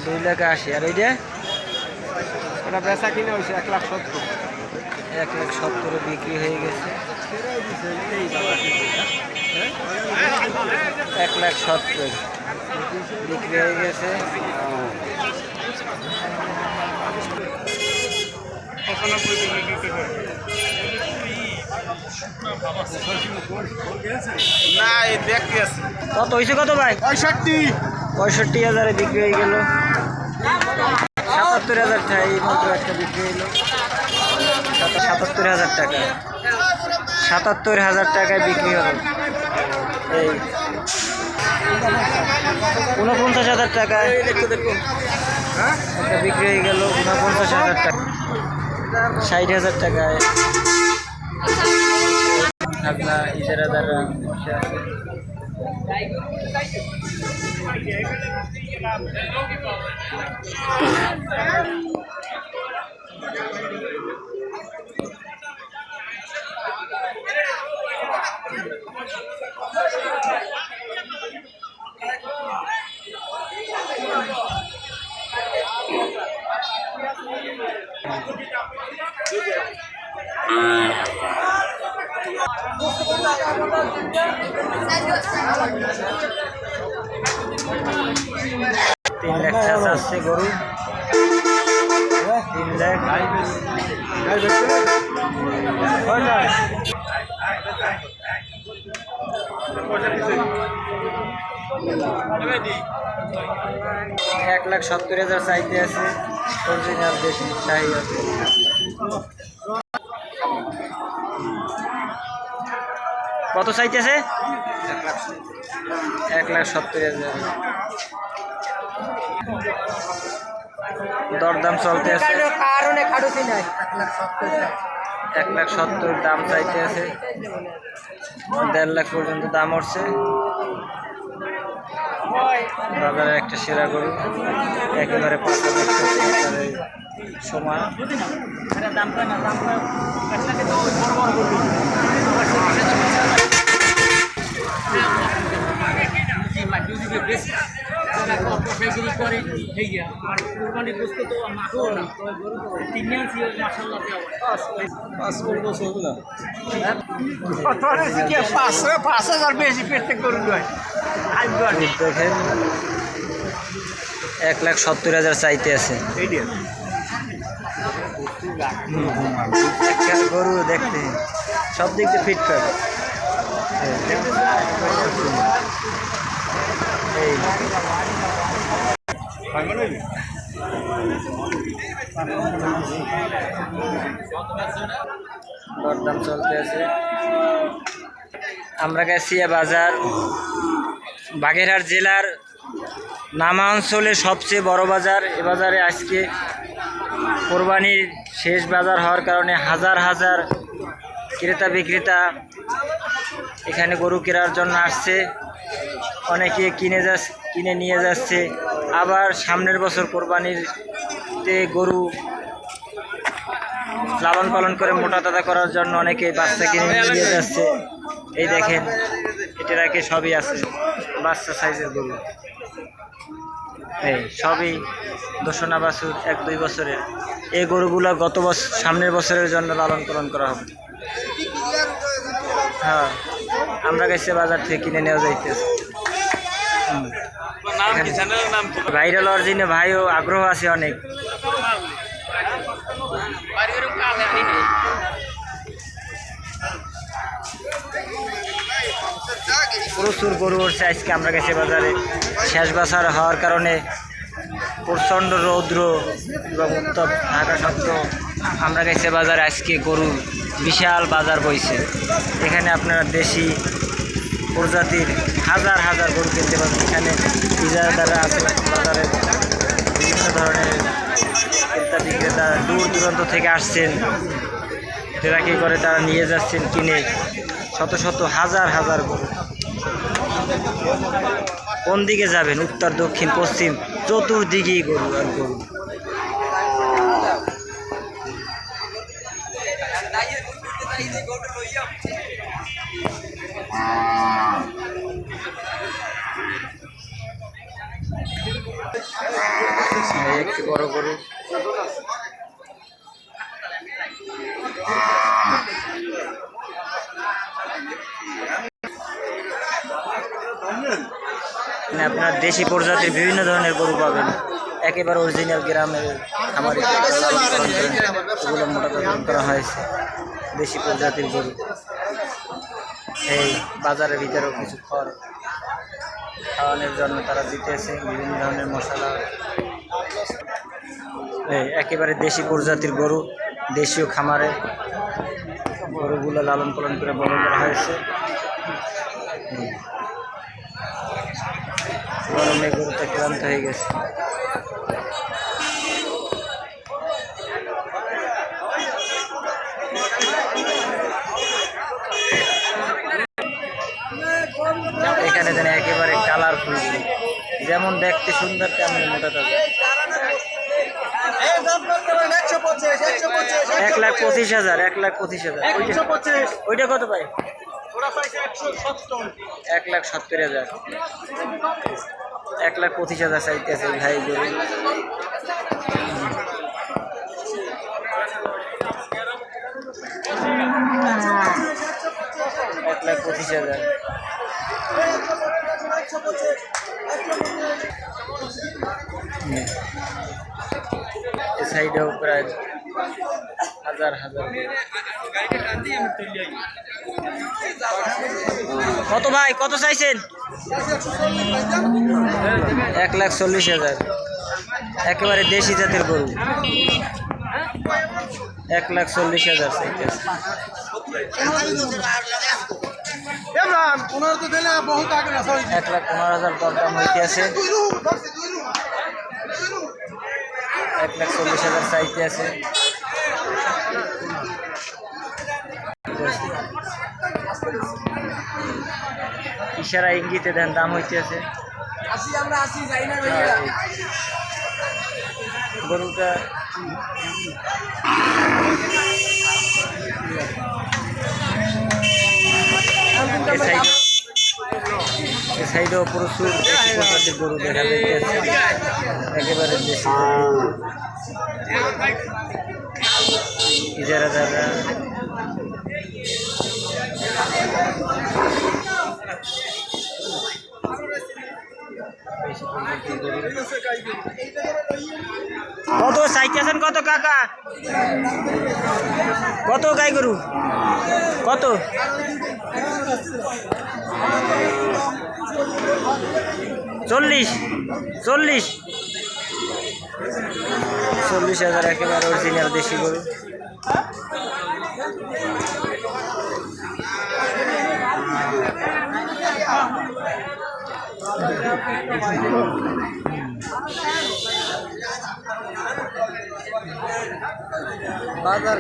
2,80,000 আর এইটা এটা বেচা কিনে হয়েছে 1,70,000। 1,70,000 বিক্রি হয়ে গেছে। 1,70,000 বিক্রি হয়ে গেছে। না এই দেখতে আছে কত হয়েছে কত ভাই? 65,000 বিক্রি হয়ে গেল। 77,000 টাকা এই মাত্র একটা বিক্রি হইলো। 77,000 টাকা, 77,000 টাকায় বিক্রি হলো। এই 49,000 টাকায় একটা বিক্রি হয়ে গেল। 49,000 টাকা, 60,000 টাকায় আপনার ইজারাদাররা বসে আছে। তিন লাখ চাষ আসছে গরু, 3 লাখ। এক লাখ 70,000 চাইতে আছে। অরিজিনাল দেশি শাহী আছে। কত চাইতেছে? 1,70,000। দরদাম চলতে আছে। 1,70,000 দাম চাইতে আছে। 1.5 লাখ পর্যন্ত দাম উঠছে। বাজারে একটা সেরা গরু, একেবারে পাকা সময়। দেখেন 1,70,000 চাইতে আছে। গরু দেখতে সব দিক দিয়ে ফিটফাট। এই দরদাম চলতে আছে। আমরা গাছিয়া বাজার বাগেরহাট জেলার নামা অঞ্চলের সবচেয়ে বড় বাজার। এ বাজারে আজকে কোরবানির শেষ বাজার হওয়ার কারণে হাজার হাজার ক্রেতা বিক্রেতা এখানে গরু কেনার জন্য আসছে। অনেকে কিনে নিয়ে যাচ্ছে। আবার সামনের বছর কোরবানিতে গরু লালন পালন করে মোটা তাজা করার জন্য অনেকে বাচ্চা কিনে নিয়ে যাচ্ছে। এই দেখেন এটাকে সবই আছে, বাচ্চা সাইজের গরু। এই সবই দোষণা বাছুর 1-2 বছরের। এই গরুগুলো গত বছর সামনের বছরের জন্য লালন পালন করা হবে। হ্যাঁ, আমরা গেছি বাজার থেকে কিনে নেওয়া যাইতেছে। ভাইরাল অরিজিনে ভাইও আগ্রহ আছে অনেক। প্রচুর গরু উঠছে আজকে আমরা গেছি বাজারে। শেষ বাজার হওয়ার কারণে প্রচণ্ড রৌদ্র এবং উত্তপ থাকা সত্ত্বেও আমরা গেছি বাজারে। আজকে গরু বিশাল বাজার বইছে। এখানে আপনারা দেশি প্রজাতির হাজার হাজার গরু কিনতে পারবেন। এখানে ইজারাদাররা আছে বাজারে, বিভিন্ন ধরনের ক্রেতা বিক্রেতা দূর দূরান্ত থেকে আসছেন। ট্রাকে করে তারা নিয়ে যাচ্ছেন কিনে শত শত হাজার হাজার গরু। কোন দিকে যাবেন, উত্তর দক্ষিণ পশ্চিম চতুর্দিকেই গরু আর গরু। এই একটি বড় গরু। এখানে আপনার দেশি প্রজাতির বিভিন্ন ধরনের গরু পাবেন, একেবারে অরিজিনাল গ্রামের খামারে এগুলো মোটা তাজা করা হয়েছে দেশি প্রজাতির গরু। এই বাজারের ভিতরেও কিছু খড় খাওয়ানোর জন্য তারা দিতেছে, বিভিন্ন ধরনের মশলা। এই একেবারে দেশি প্রজাতির গরু, দেশীয় খামারে গরুগুলো লালন পালন করে বড় করা হয়েছে। গরমে গরুটা ক্লান্ত হয়ে গেছে। এখানে যেন একেবারে কালারফুল, যেমন দেখতে সুন্দর তেমন মোটা তাজা। 1,25,000, 1,25,000। ওইটা কত পাই? 1,70,000, 1,25,000 চাইতেছে ভাই গরু। 1,25,000। এই সাইডেও প্রায় হাজার হাজার। কত ভাই, কত চাইছেন? 1,40,000। একেবারে দেশি জাতের গরু, 1,40,000 চাইতেছে। 1,15,000 দরদাম হইতেছে। 1,40,000 চাইতে আছে। ইশারা ইঙ্গিতে দেন দাম হইতেছে। গরুটা এ সাইডেও প্রচুর দেশি প্রজাতির গরু দেখা যাইতেছে, একেবারে দেশি ইজারা দাদা। কত চাইতেছেন? কত কাকা? কত গাই গরু? কত? 40,000 একেবারে অরিজিনাল দেশি গরু। বাজার